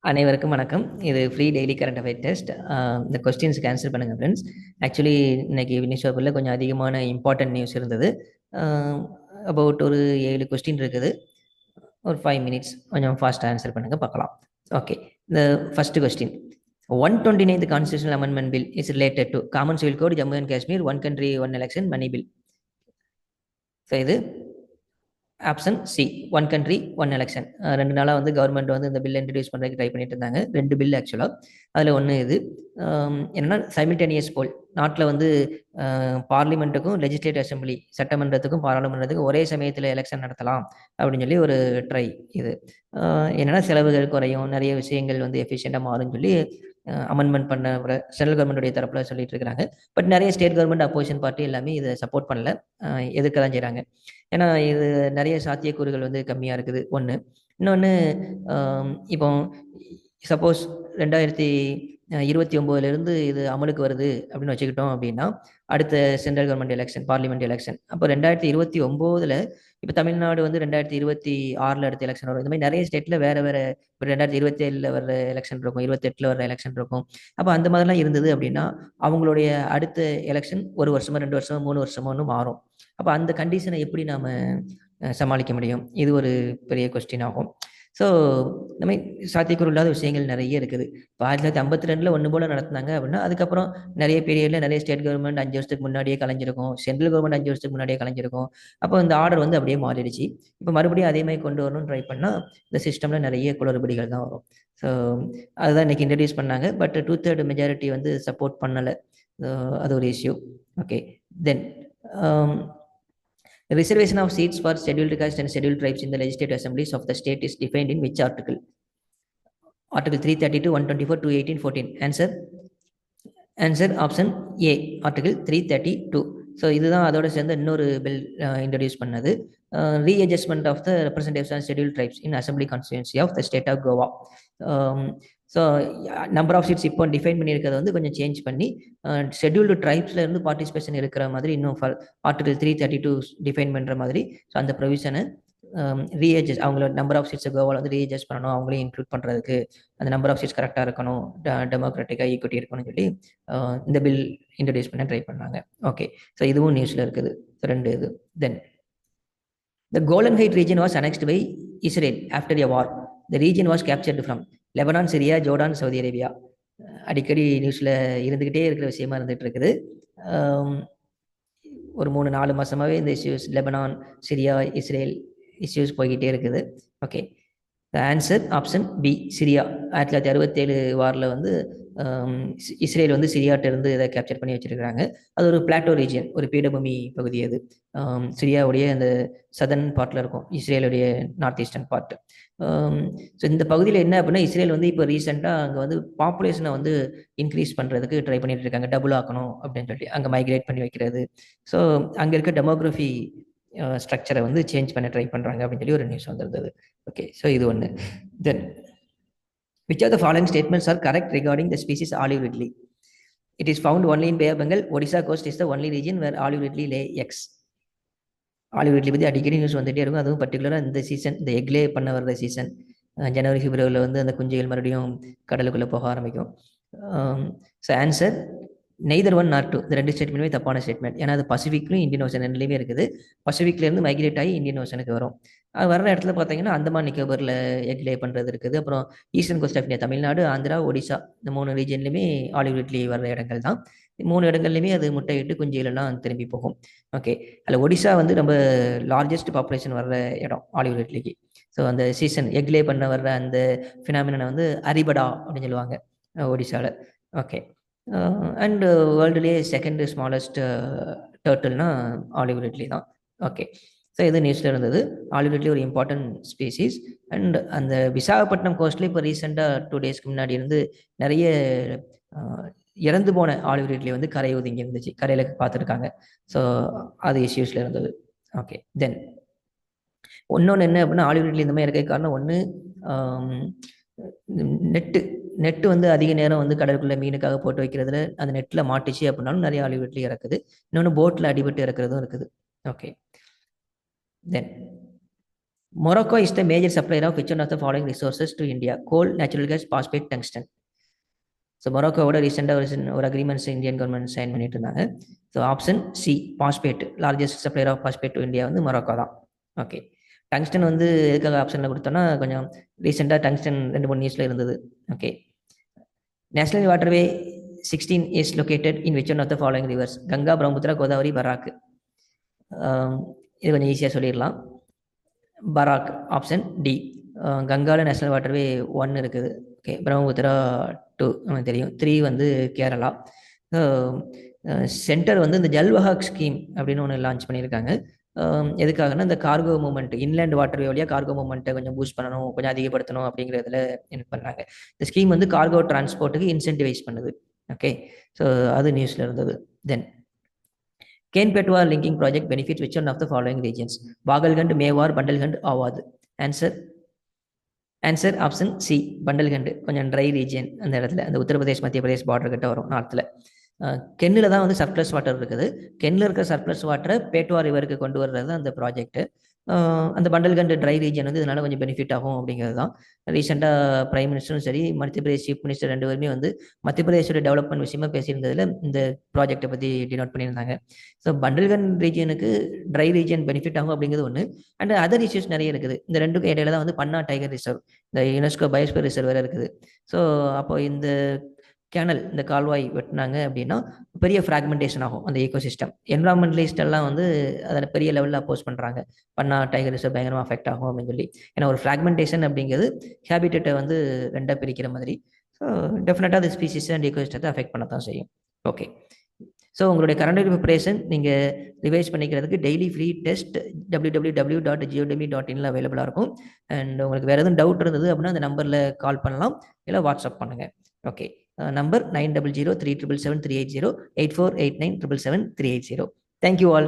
அனைவருக்கும் வணக்கம். இது free daily current affair test. இந்த கொஸ்டின்ஸ்க்கு ஆன்சர் பண்ணுங்கள் ஃப்ரெண்ட்ஸ். ஆக்சுவலி இன்னைக்கு நியூஸ் பேப்பரில் கொஞ்சம் அதிகமான இம்பார்ட்டன்ட் நியூஸ் இருந்தது. அபவுட் ஒரு 7 கொஸ்டின் இருக்குது. ஒரு 5 மினிட்ஸ் கொஞ்சம் ஃபாஸ்ட்டாக ஆன்சர் பண்ணுங்கள், பார்க்கலாம். ஓகே, இந்த first question. 129th constitutional amendment bill is related to common civil code, Jammu and Kashmir, one country one election, money bill. So இது option C, one country one election. 2 நாளாக வந்து கவர்மெண்ட் வந்து இந்த பில் இன்ட்ரடியூஸ் பண்ணுறதுக்கு try பண்ணிட்டு இருந்தாங்க. 2 bill ஆக்சுவலாக. அதில் ஒன்று இது என்னென்னா சைமில்டேனியஸ் போல். நாட்டில் வந்து பார்லிமெண்ட்டுக்கும் லெஜிஸ்லேட்டிவ் அசம்பிளி, சட்டமன்றத்துக்கும் பாராளுமன்றத்துக்கும் ஒரே சமயத்தில் எலெக்ஷன் நடத்தலாம் அப்படின்னு சொல்லி ஒரு ட்ரை இது. என்னென்னா செலவுகள் குறையும், நிறைய விஷயங்கள் வந்து எஃபிஷியண்டாக மாறும்னு சொல்லி அமெண்ட்மெண்ட் பண்ண சென்ட்ரல் கவர்மெண்ட்டுடைய தரப்பில் சொல்லிட்டு இருக்கிறாங்க. பட் நிறைய ஸ்டேட் கவர்மெண்ட், அப்போசிஷன் பார்ட்டி எல்லாமே இதை சப்போர்ட் பண்ணல, எதிர்க்க தான் செய்கிறாங்க. ஏன்னா இது நிறைய சாத்தியக்கூறுகள் வந்து கம்மியாக இருக்குது ஒன்று. இன்னொன்று, இப்போ சப்போஸ் 2029 இது அமலுக்கு வருது அப்படின்னு வச்சுக்கிட்டோம் அப்படின்னா, அடுத்த central government election, parliament election அப்போ 2029 இப்போ தமிழ்நாடு வந்து 2026 அடுத்த எலெக்ஷன் வரும். இந்த மாதிரி நிறைய ஸ்டேட்டில் வேறு வேறு, இப்போ 2027 வர்ற எலெக்ஷன் இருக்கும், 28 வர்ற எலெக்ஷன் இருக்கும். அப்போ அந்த மாதிரிலாம் இருந்தது அப்படின்னா அவங்களுடைய அடுத்த எலெக்ஷன் 1 வருஷமோ 2 வருஷமோ 3 வருஷமோன்னு மாறும். அப்போ அந்த கண்டிஷனை எப்படி நாம் சமாளிக்க முடியும்? இது ஒரு பெரிய கொஸ்டின் ஆகும். ஸோ இந்த மாதிரி சாத்தியக்கூறு இல்லாத விஷயங்கள் நிறைய இருக்குது. இப்போ 1952 ஒன்று போல் நடத்தினாங்க அப்படின்னா, அதுக்கப்புறம் நிறைய பீரியடில் நிறைய ஸ்டேட் கவர்மெண்ட் 5 வருஷத்துக்கு முன்னாடியே கலைஞ்சிருக்கும், சென்ட்ரல் கவர்மெண்ட் 5 வருஷத்துக்கு முன்னாடியே கலைஞ்சிருக்கும். அப்போ இந்த ஆர்டர் வந்து அப்படியே மாறிடுச்சு. இப்போ மறுபடியும் அதே மாதிரி கொண்டு வரணும்னு ட்ரை பண்ணால் இந்த சிஸ்டமில் நிறைய குளறுபடிகள் தான் வரும். ஸோ அதுதான் இன்றைக்கி இன்ட்ரடியூஸ் பண்ணாங்க. பட் 2/3 மெஜாரிட்டி வந்து சப்போர்ட் பண்ணலை. அது ஒரு issue. Okay, then the reservation of seats for scheduled castes and scheduled tribes in the legislative assemblies of the state is defined in which article? Article 332, 124, 218, 14. Answer option A, Article 332. So இதுதான் அதோட சேர்ந்து இன்னொரு bill introduce பண்ணது. Readjustment of the representatives and scheduled tribes in assembly constituency of the state of Goa. So number of seats இப்போ define பண்ணியிருக்கிறத வந்து கொஞ்சம் change பண்ணி ஷெட்யூல்டு ட்ரைப்ஸில் இருந்து பார்ட்டிசிபேஷன் இருக்கிற மாதிரி இன்னும் ஆர்டிகல் 332 டிஃபைன் பண்ணுற மாதிரி. ஸோ அந்த ப்ரொவிஷனை ரீஅட்ஜஸ்ட், அவங்களோட நம்பர் ஆஃப் சீட்ஸை கோவாவில் வந்து ரீஅட்ஜஸ்ட் பண்ணணும், அவங்களையும் இன்க்ளூட் பண்ணுறதுக்கு அந்த நம்பர் ஆஃப் சீட்ஸ் கரெக்டாக இருக்கணும், டெமோக்ராட்டிக்காக ஈக்குவிட்டி இருக்கணும்னு சொல்லி இந்த பில் இன்ட்ரடியூஸ் பண்ண ட்ரை பண்ணாங்க. ஓகே, ஸோ இதுவும் நியூஸில் இருக்குது. ஸோ 2 இது. தென் the Golan Heights region was annexed by Israel after a war. The region was captured from Lebanon, Syria, Jordan, Saudi Arabia. அடிக்கடி நியூஸில் இருந்துக்கிட்டே இருக்கிற விஷயமா இருந்துகிட்டு இருக்குது. ஒரு 3-4 மாதமாகவே இந்த issues Lebanon, Syria, Israel issues போய்கிட்டே இருக்குது. Okay, the answer option B, Syria. 1967 வாரில் வந்து இஸ்ரேல் வந்து சிரியாட்டிருந்து இதை கேப்சர் பண்ணி வச்சிருக்கிறாங்க. அது ஒரு பிளாட்டோ ரீஜியன், ஒரு பீடபூமி பகுதி. அது சிரியாவுடைய அந்த சதர்ன் பார்ட்டில் இருக்கும், இஸ்ரேலுடைய நார்த் ஈஸ்டர்ன் பார்ட். ஸோ இந்த பகுதியில் என்ன அப்படின்னா, இஸ்ரேல் வந்து இப்போ ரீசெண்டாக அங்கே வந்து பாப்புலேஷனை வந்து இன்க்ரீஸ் பண்ணுறதுக்கு ட்ரை பண்ணிட்டு இருக்காங்க, டபுள் ஆக்கணும் அப்படின்னு சொல்லி அங்கே மைக்ரேட் பண்ணி வைக்கிறது. ஸோ அங்கே இருக்க டெமோக்ராஃபி ஸ்ட்ரக்சரை வந்து சேஞ்ச் பண்ண ட்ரை பண்ணுறாங்க அப்படின்னு சொல்லி ஒரு நியூஸ் வந்திருந்தது. ஓகே, ஸோ இது ஒன்று. தென் which of the following statements are correct regarding the species olive ridley? It is found only in Bay of Bengal. Odisha coast is the only region where olive ridley lay eggs. Olive ridley பற்றி அடிக்கடி news வந்துகிட்டே இருக்கும். அதுவும் பர்டிகுலராக இந்த season, இந்த எக்லே பண்ண வர்ற சீசன், ஜனவரி பிப்ரவரியில் வந்து அந்த குஞ்சுகள் மறுபடியும் கடலுக்குள்ளே போக ஆரம்பிக்கும். So answer neither 1 nor 2. இந்த 2 ஸ்டேட்மெண்ட்டுமே தப்பான ஸ்டேட்மெண்ட். ஏன்னா அது பசிபிக்லையும் இந்தியன் ஓஷன் ரெண்டுலேயுமே இருக்குது. பசிபிக்லேருந்து மைக்ரேட் ஆகி இந்தியன் ஓஷனுக்கு வரும். அது வர்ற இடத்துல பார்த்தீங்கன்னா அந்தமான் நிக்கோபரில் எக் லே பண்ணுறது இருக்குது. அப்புறம் eastern coast of India, Tamil Nadu, Andhra, Odisha, இந்த 3 ரீஜன்லையுமே ஆலிவ் ரிட்லி வர்ற இடங்கள் தான். 3 இடங்கள்லையுமே அது முட்டையிட்டு குஞ்சுகளெல்லாம் திரும்பி போகும். ஓகே, அதில் ஒடிசா வந்து ரொம்ப லார்ஜஸ்ட் பாப்புலேஷன் வர்ற இடம் ஆலிவ் ரிட்லிக்கு. ஸோ அந்த சீசன் எக் லே பண்ண வர்ற அந்த ஃபினாமினை வந்து அரிபடா அப்படின்னு சொல்லுவாங்க ஒடிசாவில். ஓகே, அண்ட் வேர்ல்டுலேயே செகண்ட் ஸ்மாலஸ்ட் டர்ட்டில்னா ஆலிவ் ரிட்லி தான். ஓகே, ஸோ இது நியூஸில் இருந்தது. ஆலிவ் ரிட்லி ஒரு இம்பார்ட்டன்ட் ஸ்பீசிஸ். அண்ட் அந்த விசாகப்பட்டினம் கோஸ்ட்லேயே இப்போ ரீசெண்டாக 2 டேஸ்க்கு முன்னாடி இருந்து நிறைய இறந்து போன ஆலிவ் ரிட்லி வந்து கரை ஒதுங்கி இருந்துச்சு, கரையில் பார்த்துருக்காங்க. ஸோ அது இஷ்யூஸில் இருந்தது. ஓகே, தென் இன்னொன்று என்ன அப்படின்னா, ஆலிவ் ரிட்லி இந்த மாதிரி இருக்க காரணம் ஒன்று, நெட்டு வந்து அதிக நேரம் வந்து கடலுக்குள்ள மீனுக்காக போட்டு வைக்கிறதுல அந்த நெட்டில் மாட்டிச்சு அப்படின்னாலும் நிறைய ஆலிவ் ரிட்லி இறக்குது. இன்னொன்று போட்டில் அடிபட்டு இறக்குறதும் இருக்குது. Okay, then Morocco is the major supplier of which one of the following resources to India? Coal, natural gas, phosphate, tungsten. So மொரோக்கோவோட ரீசெண்டாக ஒரு அக்ரிமெண்ட்ஸ் இந்தியன் கவர்மெண்ட் சைன் பண்ணிட்டு இருந்தாங்க. So option C phosphate, largest supplier of phosphate to India வந்து Morocco தான். Okay, tungsten வந்து எதுக்காக ஆப்ஷனில் கொடுத்தோன்னா கொஞ்சம் ரீசெண்டாக டங்ஸ்டன் 2-3 நியூஸில் இருந்தது. Okay, national waterway 16 is located in which one of the following rivers? Ganga, Brahmaputra, Godavari, Barak. இது கொஞ்சம் ஈஸியாக சொல்லிடலாம். Barak, option D. கங்காவில் நேஷனல் வாட்டர்வே 1 இருக்குது. ஓகே, பிரம்மபுத்திரா 2 நமக்கு தெரியும். 3 வந்து கேரளா. சென்டர் வந்து இந்த ஜல்வஹாக் ஸ்கீம் அப்படின்னு ஒன்று லான்ச் பண்ணியிருக்காங்க. எதுக்காகனா இந்த கார்கோ மூவ்மெண்ட், இன்லேண்ட் வாட்டர்வே வழியாக கார்கோ மூவ்மெண்ட்டை கொஞ்சம் பூஸ்ட் பண்ணணும், கொஞ்சம் அதிகப்படுத்தணும் அப்படிங்கிறதுல என்ன பண்ணுறாங்க. இந்த ஸ்கீம் வந்து கார்கோ டிரான்ஸ்போர்ட்டுக்கு இன்சென்டிவைஸ் பண்ணுது. ஓகே, ஸோ அது நியூஸில் இருந்தது. Then Ken Betwa linking project benefit which one of the following regions? Baghelkhand, Mewar, Bundelkhand, Awadh. Answer option C Bundelkhand. கொஞ்சம் ட்ரை ரீஜன் அந்த இடத்துல, அந்த உத்தரப்பிரதேஷ் மத்திய பிரதேஷ் பார்டர் கிட்ட வரும் நார்த்தில். கென்னில் தான் வந்து சர்ப்ளஸ் வாட்டர் இருக்குது. கென்னில் இருக்கிற சர்ப்ளஸ் வாட்டரை பேட்வா ரிவருக்கு கொண்டு வர்றது அந்த ப்ராஜெக்ட். அந்த பண்டல்கண்ட் ட்ரை ரீஜன் வந்து இதனால கொஞ்சம் பெனிஃபிட் ஆகும் அப்படிங்கிறது தான். ரீசெண்டாக பிரைம் மினிஸ்டரும் சரி, மத்திய பிரதேஷ் சீஃப் மினிஸ்டர் 2 பேருமே வந்து மத்திய பிரதேஷோட டெவலப்மெண்ட் விஷயமா பேசியிருந்ததில் இந்த ப்ராஜெக்டை பற்றி டினோட் பண்ணியிருந்தாங்க. So Bundelkhand ரீஜனுக்கு try region benefit ஆகும் அப்படிங்கிறது ஒன்று. அண்ட் அதர் இஷ்யூஸ் நிறைய இருக்குது. இந்த ரெண்டுக்கும் இடையில தான் வந்து பன்னா டைகர் ரிசர்வ், இந்த யுனெஸ்கோ பயோஸ்பியர் ரிசர்வ் வேறு இருக்குது. ஸோ அப்போ இந்த கேனல், இந்த கால்வாய் வெட்டினாங்க அப்படின்னா பெரிய ஃப்ராக்மெண்டேஷன் ஆகும் அந்த ஈகோசிஸ்டம். என்விரான்மெண்டலிஸ்ட் எல்லாம் வந்து அதில் பெரிய லெவலில் அப்போஸ் பண்ணுறாங்க, பண்ணா டைகர் ரிசர்வ் பயங்கரமாக அஃபெக்ட் ஆகும் அப்படின்னு சொல்லி. ஏன்னா ஒரு ஃப்ராக்மெண்டேஷன் அப்படிங்கிறது ஹேபிட்டேட்டை வந்து 2ஆக பிரிக்கிற மாதிரி. ஸோ டெஃபினட்டாக அது ஸ்பீசிஸ் அண்ட் ஈகோசிஸ்டத்தை அஃபெக்ட் பண்ண தான் செய்யும். ஓகே, ஸோ உங்களுடைய கரண்ட் ப்ரிப்பரேஷன் நீங்கள் ரிவைஸ் பண்ணிக்கிறதுக்கு டெய்லி ஃப்ரீ டெஸ்ட் www.geodemy.in அவைலபிளாக இருக்கும். அண்ட் உங்களுக்கு வேறு எதுவும் டவுட் இருந்தது அப்படின்னா அந்த நம்பரில் கால் பண்ணலாம், இல்லை வாட்ஸ்அப் பண்ணுங்கள். Okay, number 9003777380 8489777380. Thank you all.